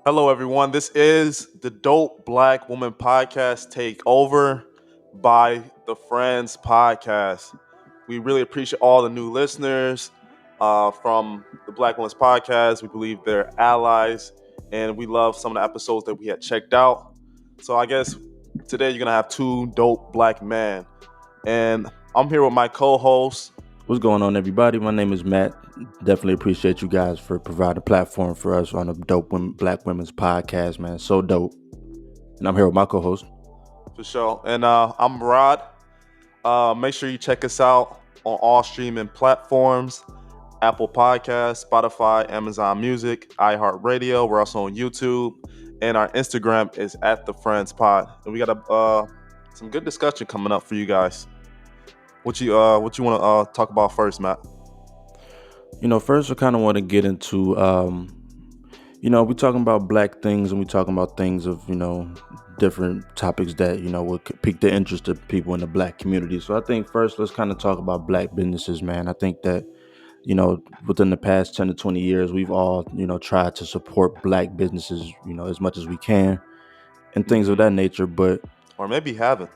Hello, everyone. This is the Dope Black Woman Podcast Takeover by the Friends Podcast. We really appreciate all the new listeners from the Black Women's Podcast. We believe they're allies, and we love some of the episodes that we had checked out. So I guess today you're gonna have two dope black men, and I'm here with my co-host. What's going on, everybody? My name is Matt. Definitely appreciate you guys for providing a platform for us on the Black Women's Podcast, man. So dope. And I'm here with my co-host. For sure. And I'm Rod. Make sure you check us out on all streaming platforms: Apple Podcasts, Spotify, Amazon Music, iHeartRadio. We're also on YouTube. And our Instagram is at the Friends Pod. And we got some good discussion coming up for you guys. What you want to talk about first, Matt? First I kind of want to get into, we talking about black things and we talking about things of, different topics that, would pique the interest of people in the black community. So I think first let's kind of talk about black businesses, man. I think that within the past 10 to 20 years, we've all, tried to support black businesses, as much as we can and things of that nature. But Or maybe haven't.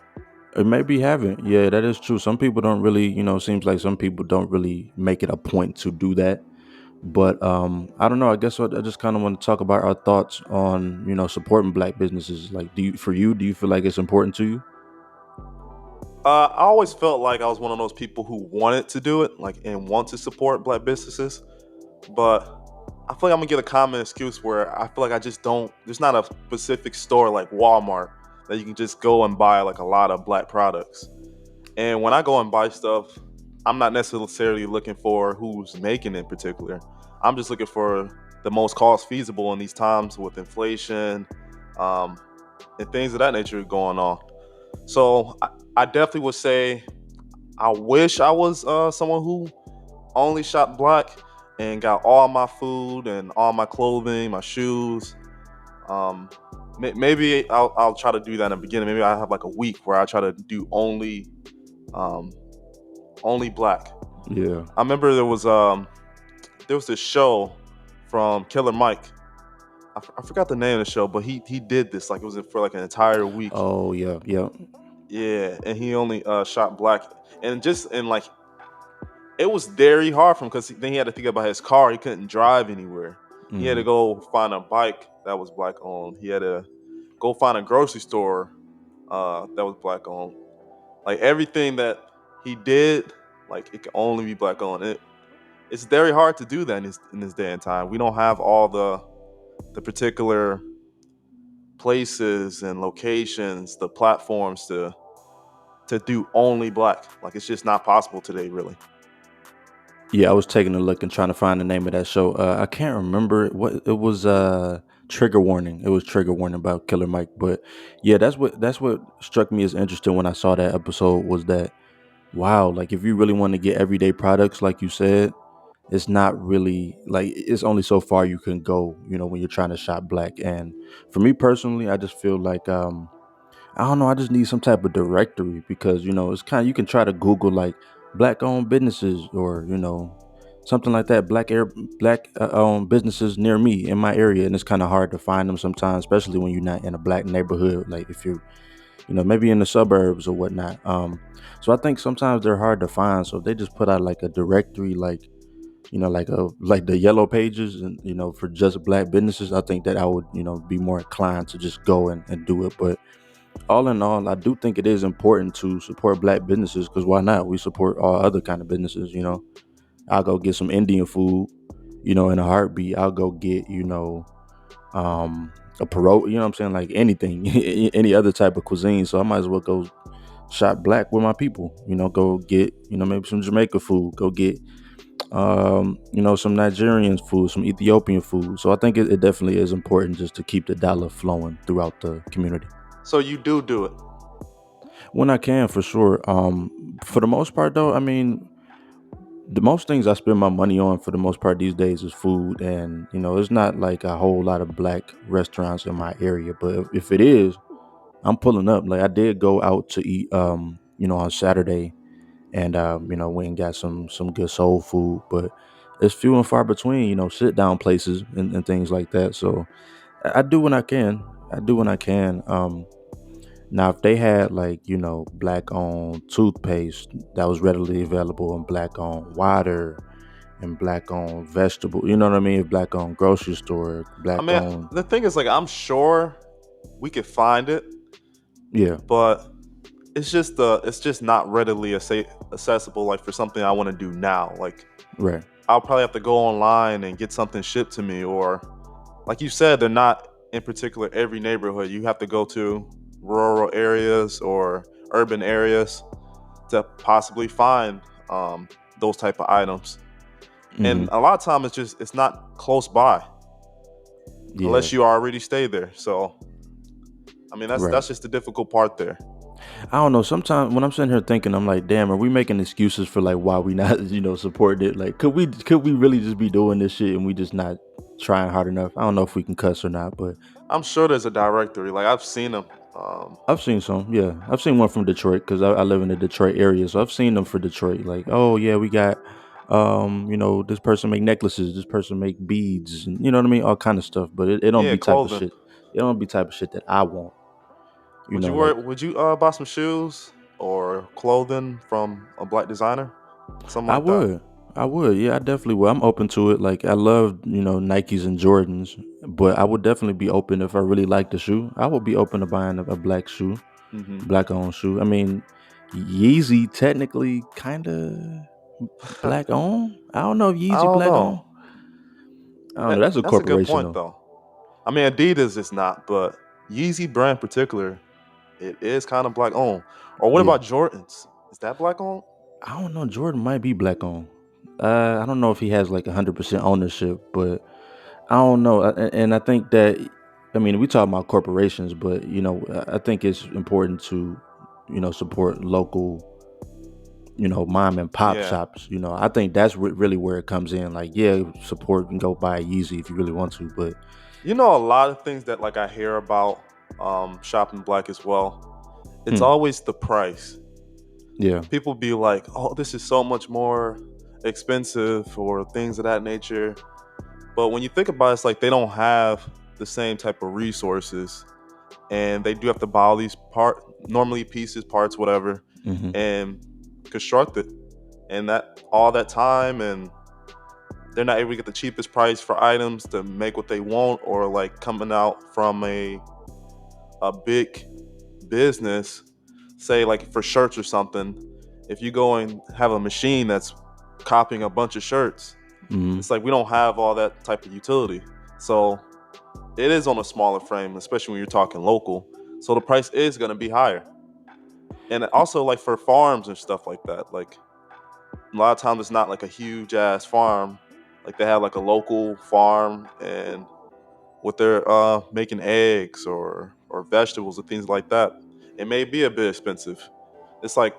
maybe haven't. Yeah, that is true. Some people don't really, seems like some people don't really make it a point to do that. But I don't know. I guess I just kind of want to talk about our thoughts on, supporting black businesses. Like, do you feel like it's important to you? I always felt like I was one of those people who wanted to do it, like, and want to support black businesses. But I feel like I'm gonna get a common excuse where I feel like I just don't. There's not a specific store like Walmart that you can just go and buy like a lot of black products. And when I go and buy stuff, I'm not necessarily looking for who's making it in particular. I'm just looking for the most cost feasible in these times with inflation, um, and things of that nature going on. So I definitely would say I wish I was someone who only shop black and got all my food and all my clothing, my shoes. Um, maybe I'll try to do that in the beginning. Maybe I have like a week where I try to do um, only black. Yeah. I remember there was this show from Killer Mike. I forgot the name of the show, but he did this like it was for like an entire week. Oh, yeah, yeah. Yeah, and he only shot black, and just and like it was very hard for him because then he had to think about his car. He couldn't drive anywhere. He had to Hmm. go find a bike that was black owned. He had to go find a grocery store that was black owned. Like everything that he did, like it could only be black owned. It's very hard to do that in this day and time. We don't have all the particular places and locations, the platforms to do only black. Like it's just not possible today, really. Yeah, I was taking a look and trying to find the name of that show. I can't remember what it was. Trigger warning. It was trigger warning about Killer Mike. But yeah, that's what struck me as interesting when I saw that episode was that wow, like if you really want to get everyday products, like you said, it's not really like it's only so far you can go, when you're trying to shop black. And for me personally, I just feel like I don't know, I just need some type of directory because, it's kind of you can try to Google like black owned businesses or, something like that, black owned businesses near me in my area, and it's kind of hard to find them sometimes, especially when you're not in a black neighborhood. Like if you're maybe in the suburbs or whatnot. So I think sometimes they're hard to find. So if they just put out like a directory, like like the yellow pages, and for just black businesses, I think that I would be more inclined to just go and do it. But all in all, I do think it is important to support black businesses because why not? We support all other kind of businesses. I'll go get some Indian food, in a heartbeat. I'll go get a parole, you know what I'm saying? Like anything, any other type of cuisine. So I might as well go shop black with my people, go get, maybe some Jamaica food, go get, some Nigerian food, some Ethiopian food. So I think it definitely is important just to keep the dollar flowing throughout the community. So you do it. When I can, for sure. For the most part, though, I mean, the most things I spend my money on for the most part these days is food, and it's not like a whole lot of black restaurants in my area. But if it is, I'm pulling up. Like I did go out to eat, on Saturday, and went and got some good soul food, but it's few and far between. Sit down places and things like that. So I do when I can. I do when I can. Now, if they had like black owned toothpaste that was readily available, and black owned water, and black owned vegetable, you know what I mean? Black owned grocery store, I black mean, owned, the thing is, like, I'm sure we could find it, yeah, but it's just not readily accessible. Like for something I want to do now, like right. I'll probably have to go online and get something shipped to me, or like you said, they're not in particular every neighborhood. You have to go to rural areas or urban areas to possibly find um, those type of items. Hmm. And a lot of time it's not close by Yeah, unless you already stay there. So I mean right. that's just the difficult part there. I don't know. Sometimes when I'm sitting here thinking, I'm like, damn, are we making excuses for like why we not, supporting it? Like, could we really just be doing this shit and we just not trying hard enough? I don't know if we can cuss or not, but I'm sure there's a directory. Like I've seen them. Um, I've seen some. Yeah, I've seen one from Detroit because I live in the Detroit area, so I've seen them for Detroit. Like, oh yeah, we got, this person make necklaces, this person make beads, and you know what I mean, all kind of stuff. But it don't yeah, be type of clothing. shit. It don't be type of shit that I want. Would you wear? Like Would you buy some shoes or clothing from a black designer, something I like that? would. I would. Yeah, I definitely would. I'm open to it. Like I love, Nikes and Jordans, but I would definitely be open if I really like the shoe. I would be open to buying a black shoe, Hmm. black owned shoe. I mean, Yeezy technically kind of black owned. I don't know if I Yeezy don't black owned. know. I don't know. That's a That's a good corporation point though. though. I mean, Adidas is not, but Yeezy brand particular, it is kind of black owned. Or what Yeah. about Jordans? Is that black owned? I don't know. Jordan might be black owned. I don't know if he has like 100% ownership, but I don't know, and I think that I mean we talk about corporations, but I think it's important to support local mom and pop Yeah. shops. I think that's really where it comes in. Like yeah, support and go buy Yeezy if you really want to, but You know, a lot of things that like I hear about shopping black as well. It's hmm, always the price. yeah, People be like, "Oh, this is so much more expensive," or things of that nature. But when you think about it, it's like they don't have the same type of resources, and they do have to buy all these normally pieces, parts, whatever, hmm, and construct it. And that all that time, and they're not able to get the cheapest price for items to make what they want, or like coming out from a big business, say like for shirts or something. If you go and have a machine that's copying a bunch of shirts, hmm. it's like we don't have all that type of utility. So it is on a smaller frame, especially when you're talking local. So the price is going to be higher. And also, like for farms and stuff like that, like a lot of times it's not like a huge ass farm. Like they have like a local farm, and what they're making eggs or vegetables or things like that, it may be a bit expensive. It's like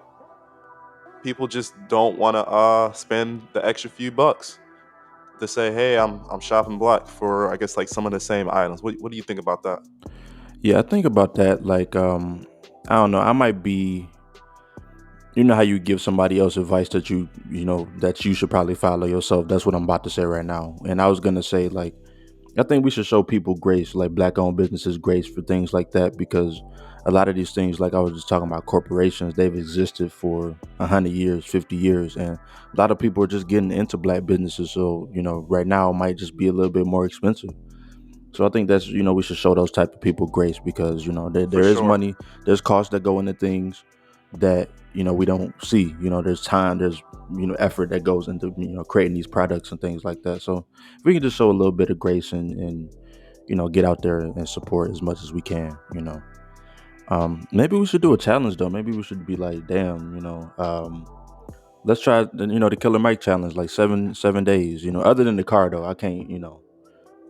people just don't want to spend the extra few bucks to say, "Hey, I'm shopping black for I guess like some of the same items." What do you think about that? Yeah. I think about that. Like I don't know. I might be. You know how you give somebody else advice that that you should probably follow yourself. That's what I'm about to say right now. And I was gonna say like I think we should show people grace, like black owned businesses grace for things like that because a lot of these things, like I was just talking about corporations, they've existed for 100 years, 50 years, and a lot of people are just getting into black businesses. So right now it might just be a little bit more expensive. So I think that's we should show those type of people grace because For there is sure. money, there's costs that go into things that we don't see. There's time, there's effort that goes into creating these products and things like that. So if we can just show a little bit of grace and get out there and support as much as we can. Maybe we should do a challenge though. Maybe we should be like, damn, let's try the Killer Mike challenge, like 7 days. Other than the car though, I can't.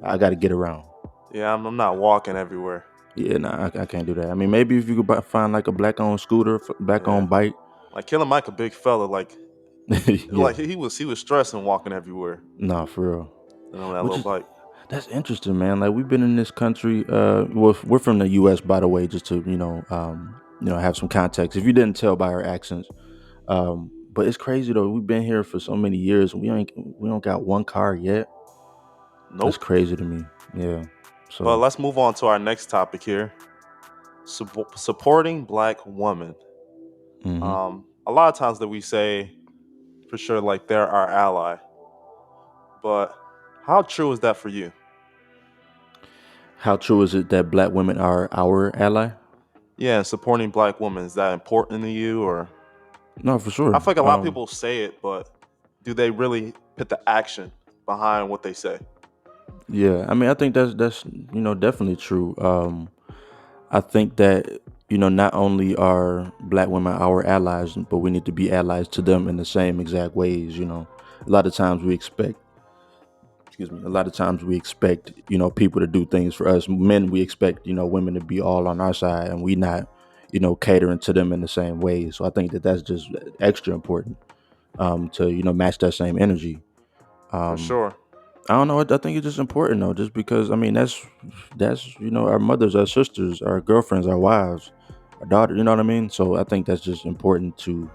I got to get around. Yeah, I'm not walking everywhere. Yeah, nah, I can't do that. I mean, maybe if you could find like a black owned scooter, black Yeah, owned bike. like Killer Mike, a big fella. Yeah, Like he was stressing walking everywhere. nah, for real. And on that Which little is bike. that's interesting, man. Like we've been in this country. We're from the U.S. by the way, just to have some context. If you didn't tell by our accents, but it's crazy though. We've been here for so many years. We don't got one car yet. That's Nope. crazy to me. Yeah. But So, let's move on to our next topic here: supporting Black women. hmm A lot of times that we say for sure, like they're our ally, but how true is that for you? how true is it that Black women are our ally? Yeah, supporting Black women, is that important to you? Or No, for I sure. feel like a lot of people say it, but do they really put the action behind what they say? Yeah, I mean, I think that's definitely true. I think that not only are Black women our allies, but we need to be allies to them in the same exact ways. A lot of times we expect, excuse me, a lot of times we expect people to do things for us. Men, we expect women to be all on our side, and we not catering to them in the same way. So I think that that's just extra important to match that same energy. For Um, sure. I don't know. I think it's just important though, just because I mean that's our mothers, our sisters, our girlfriends, our wives, our daughter. You know what I mean? So I think that's just important to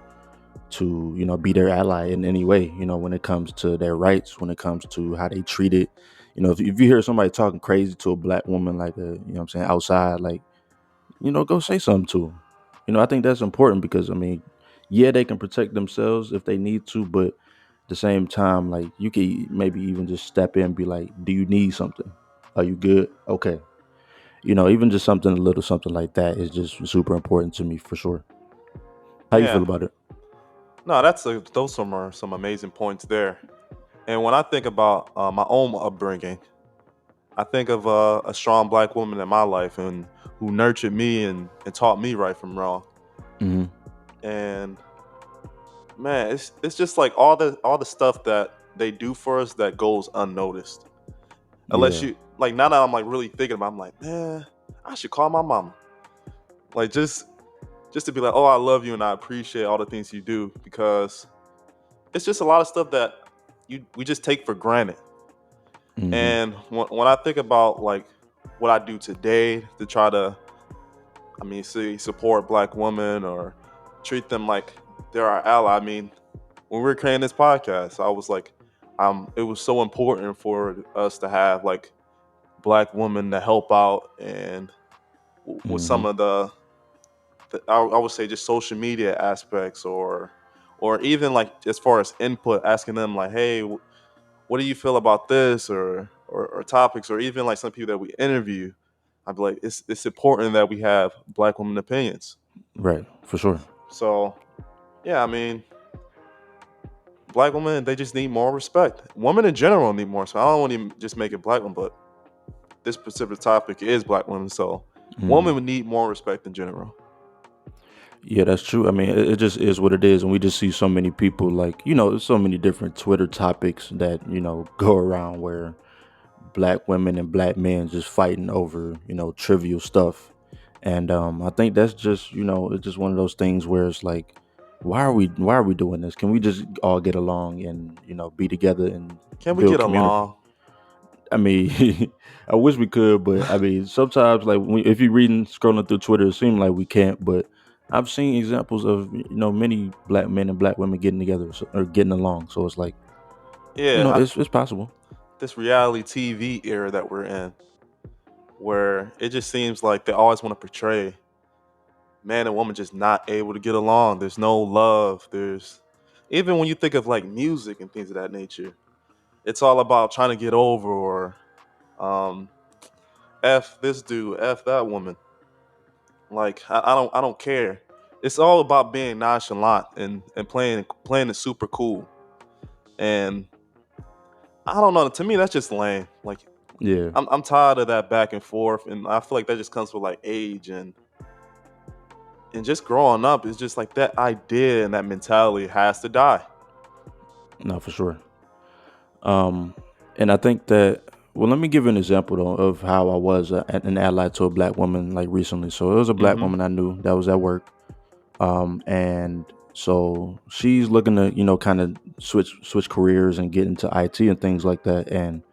be their ally in any way. When it comes to their rights, when it comes to how they treat it. If you hear somebody talking crazy to a Black woman, like what I'm saying, outside, like go say something to them. I think that's important because I mean, yeah, they can protect themselves if they need to, but at the same time, like you can maybe even just step in and be like, "Do you need something? Are you good? Okay." Even just something a little something like that is just super important to me for sure. How you feel Yeah. about it? No, those are some amazing points there. And when I think about my own upbringing, I think of a strong Black woman in my life and who nurtured me and taught me right from wrong. Hmm. And man, it's just like all the stuff that they do for us that goes unnoticed. Unless Yeah. you like now that I'm like really thinking about, it, I'm like, man, I should call my mama. Like just to be like, oh, I love you and I appreciate all the things you do because it's just a lot of stuff that we just take for granted. Hmm. And when I think about like what I do today to try to, I mean, see, support Black women or treat them like they're our ally. I mean, when we were creating this podcast, I was like, it was so important for us to have like Black women to help out and with Hmm. some of I would say just social media aspects or even like as far as input, asking them like, hey, what do you feel about this or topics or even like some people that we interview. I'd be like, it's important that we have Black women opinions. Right. For sure. So yeah, I mean, Black women they just need more respect. Women in general need more. So I don't want to just make it Black women, but this specific topic is Black women. So Hmm. women would need more respect in general. Yeah, that's true. I mean, it just is what it is, and we just see so many people like there's so many different Twitter topics that go around where Black women and Black men just fighting over trivial stuff, and I think that's just it's just one of those things where it's like, why are we doing this? Can we just all get along and be together and Can we build get community? along? I mean, I wish we could, but I mean, sometimes like if you're reading, scrolling through Twitter, it seems like we can't. But I've seen examples of many Black men and Black women getting together or getting along. So it's like Yeah, it's possible. this reality TV era that we're in, where it just seems like they always want to portray man and woman just not able to get along. There's no love. There's even when you think of like music and things of that nature, it's all about trying to get over or um, f this dude, f that woman. Like I don't care. It's all about being nonchalant and playing it super cool. And I don't know. To me, that's just lame. Like Yeah. I'm tired of that back and forth, and I feel like that just comes with like age and just growing up. It's just like that idea and that mentality has to die. No, for sure. Um, and I think that well, let me give you an example though of how I was an ally to a Black woman like recently. So it was a Black Hmm. woman I knew that was at work. And so she's looking to kind of switch careers and get into IT and things like that. And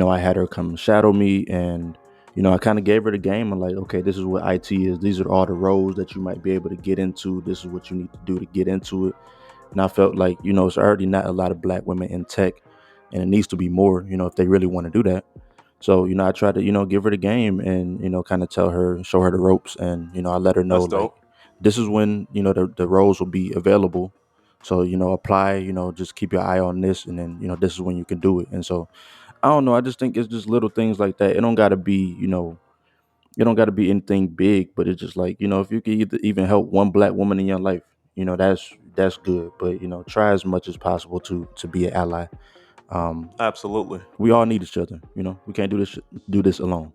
I had her come shadow me, and I kind of gave her the game. I'm like, okay, this is what IT is. These are all the roles that you might be able to get into. This is what you need to do to get into it. And I felt like it's already not a lot of Black women in tech, and it needs to be more. If they really want to do that. So, I try to, give her the game and, kind of tell her, show her the ropes. And, I let her know That's like, dope. this is when, the roles will be available. So, apply, just keep your eye on this. And then, this is when you can do it. And so, I don't know. I just think it's just little things like that. It don't got to be, it don't got to be anything big, but it's just like, if you could even help one black woman in your life, that's good. But, try as much as possible to be an ally. Um, Absolutely. we all need each other. We can't do this alone.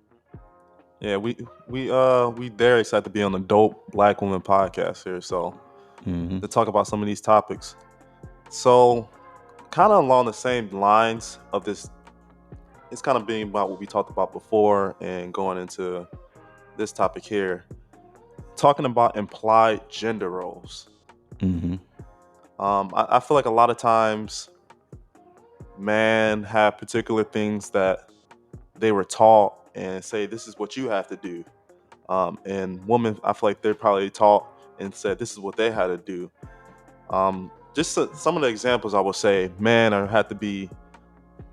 Yeah, we very excited to be on the Dope Black Woman podcast here. So Hmm. to talk about some of these topics. So kind of along the same lines of this, it's kind of being about what we talked about before and going into this topic here, talking about implied gender roles. Hmm. I feel like a lot of times men have particular things that they were taught and say this is what you have to do. And women, I feel like they're probably taught and said this is what they had to do. Some of the examples I would say, men are have to be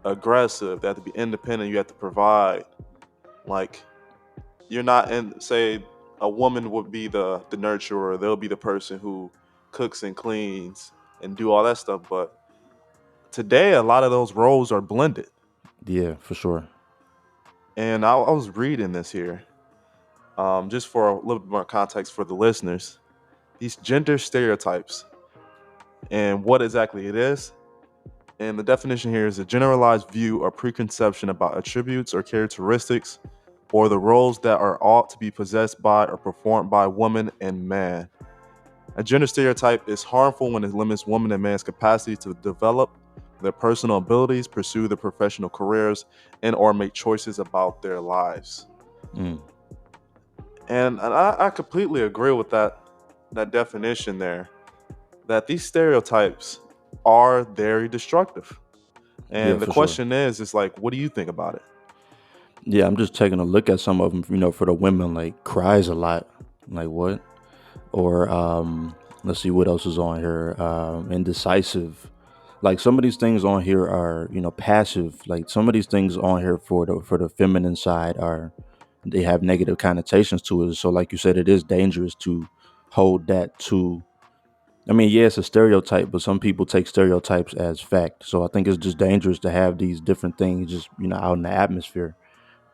aggressive, they have to be independent, you have to provide. Like you're not in say a woman would be the nurturer, they'll be the person who cooks and cleans and do all that stuff. But today a lot of those roles are blended. Yeah, for sure. And I was reading this here, just for a little bit more context for the listeners. These gender stereotypes and what exactly it is. And the definition here is a generalized view or preconception about attributes or characteristics or the roles that are ought to be possessed by or performed by woman and man. A gender stereotype is harmful when it limits women and man's capacity to develop their personal abilities, pursue their professional careers, and or make choices about their lives. Mm. And I completely agree with that definition there. That these stereotypes are very destructive. Yeah, And the for sure. question is like, what do you think about it? Yeah, I'm just taking a look at some of them. For the women, like cries a lot. Like what? Or let's see what else is on here. Indecisive. Like some of these things on here are passive. Like some of these things on here for the feminine side are, they have negative connotations to it. So like you said, it is dangerous to hold that to. I mean, yeah, it's a stereotype, but some people take stereotypes as fact. So I think it's just dangerous to have these different things just out in the atmosphere.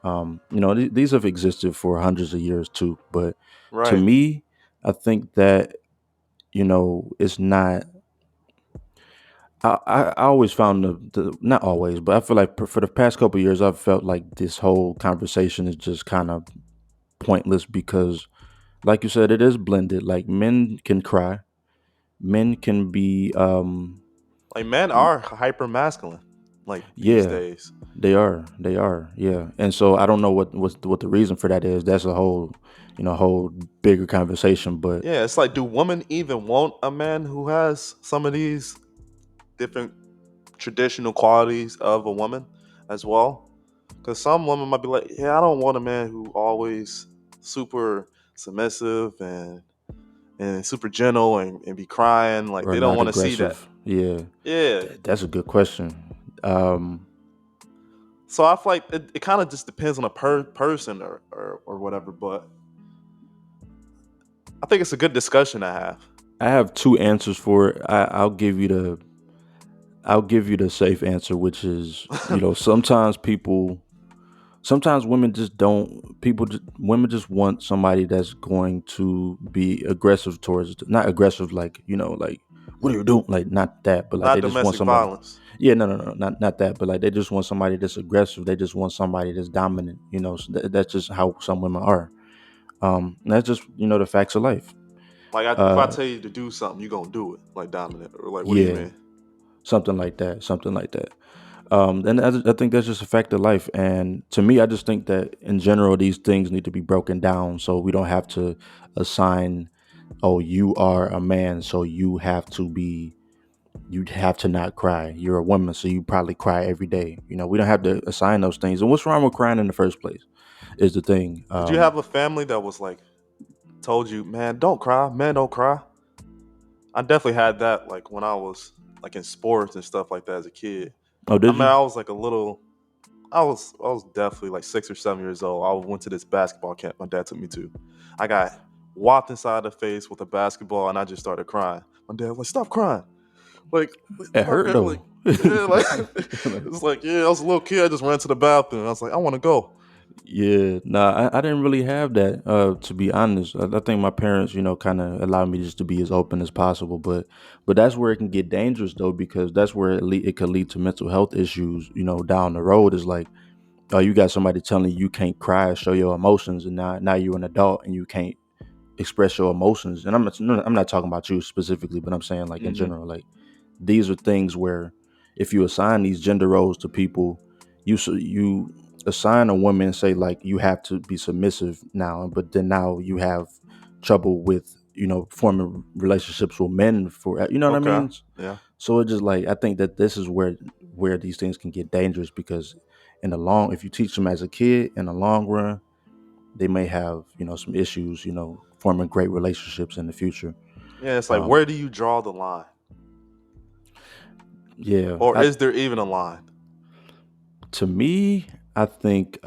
These have existed for hundreds of years too, but to Right. me, I think that it's not. I always found the not always, but I feel like for the past couple of years, I've felt like this whole conversation is just kind of pointless because, like you said, it is blended. Like men can cry, men can be, Like men are hyper masculine, like these yeah, days. they are, yeah. And so I don't know what the reason for that is. That's a whole bigger conversation. But Yeah, it's like, do women even want a man who has some of these different traditional qualities of a woman as well? Because some women might be like, yeah, I don't want a man who always super submissive and super gentle and be crying. Like or they don't not want to see that. aggressive, yeah. Yeah. That's a good question. Um, So I feel like it kind of just depends on a person or whatever. But I think it's a good discussion to have. I have two answers for it. I'll give you the safe answer, which is, sometimes women just don't women just want somebody that's going to be aggressive towards, not aggressive like, like, what are you doing, like not that, but like Not they just want domestic somebody. violence. Yeah, no, not that, but like they just want somebody that's aggressive, they just want somebody that's dominant, so that's just how some women are. And that's just the facts of life. Like if I uh tell you to do something, you gonna do it. Like dominant or like, what do you yeah, mean? something like that. And I think that's just a fact of life. And to me, I just think that in general, these things need to be broken down so we don't have to assign, oh, you are a man, so you'd have to not cry. You're a woman, so you probably cry every day. We don't have to assign those things. And what's wrong with crying in the first place is the thing. Did you have a family that was like told you, man, don't cry, man, don't cry? I definitely had that like when I was like in sports and stuff like that as a kid. Oh, I did mean, you? I was like a little. I was definitely like 6 or 7 years old. I went to this basketball camp my dad took me to. I got whopped inside the face with a basketball, and I just started crying. My dad was like, "Stop crying!" Like, It stop hurt crying. Like, though. yeah, like it's like, yeah, I was a little kid. I just ran to the bathroom. I was like, I want to go. Yeah, nah, I didn't really have that. To be honest, I think my parents, kind of allowed me just to be as open as possible. But that's where it can get dangerous though, because that's where it could lead to mental health issues. Down the road is like, oh, you got somebody telling you can't cry, or show your emotions, and now you're an adult and you can't express your emotions. And I'm not talking about you specifically, but I'm saying like in Hmm. general, like these are things where if you assign these gender roles to people, you assign a woman, say like you have to be submissive now, but then now you have trouble with forming relationships with men for what I Okay. mean. Yeah. So it just like I think that this is where these things can get dangerous, because if you teach them as a kid, in the long run they may have some issues forming great relationships in the future. Yeah. It's like, um where do you draw the line, yeah, or is there even a line? to me, I think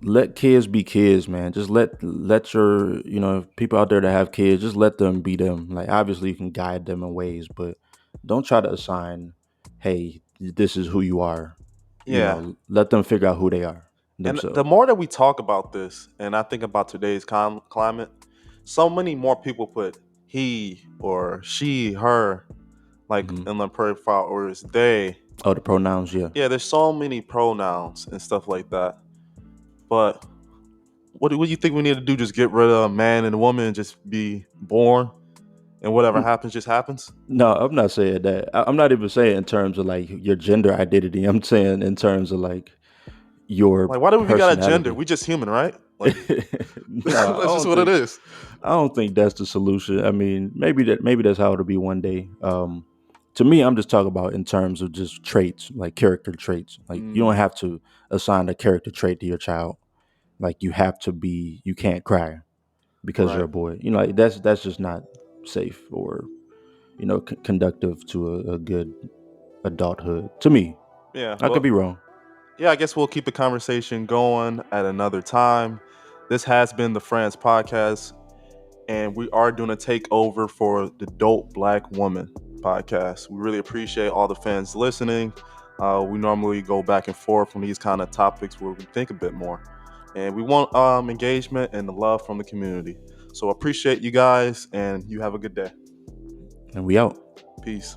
let kids be kids, man. Just let your people out there that have kids, just let them be them. Like obviously you can guide them in ways, but don't try to assign, hey, this is who you are. Yeah. Let them figure out who they are And the themselves. more that we talk about this, and I think about today's climate, so many more people put he or she, her, like Hmm. in the profile, or it's they. Oh, the pronouns, yeah. Yeah, there's so many pronouns and stuff like that. But what do you think we need to do? Just get rid of man and woman and just be born, and whatever happens just happens? No, I'm not saying that. I'm not even saying in terms of like your gender identity. I'm saying in terms of like your Like, why do we got a gender? personality. We just human, right? Like, No, that's just what it is. I don't think that's the solution. I mean, maybe that's how it'll be one day. To me, I'm just talking about in terms of just traits, like character traits. Like you don't Mm, have to assign a character trait to your child. Like you can't cry because you're right. a boy. Like that's just not safe or conductive to a good adulthood. To me, Yeah. I could be wrong. Yeah, I guess we'll keep the conversation going at another time. This has been the France podcast, and we are doing a takeover for the Dope Black Woman podcast. We really appreciate all the fans listening. We normally go back and forth on these kind of topics where we think a bit more, and we want engagement and the love from the community. So appreciate you guys, and you have a good day. And we out. Peace.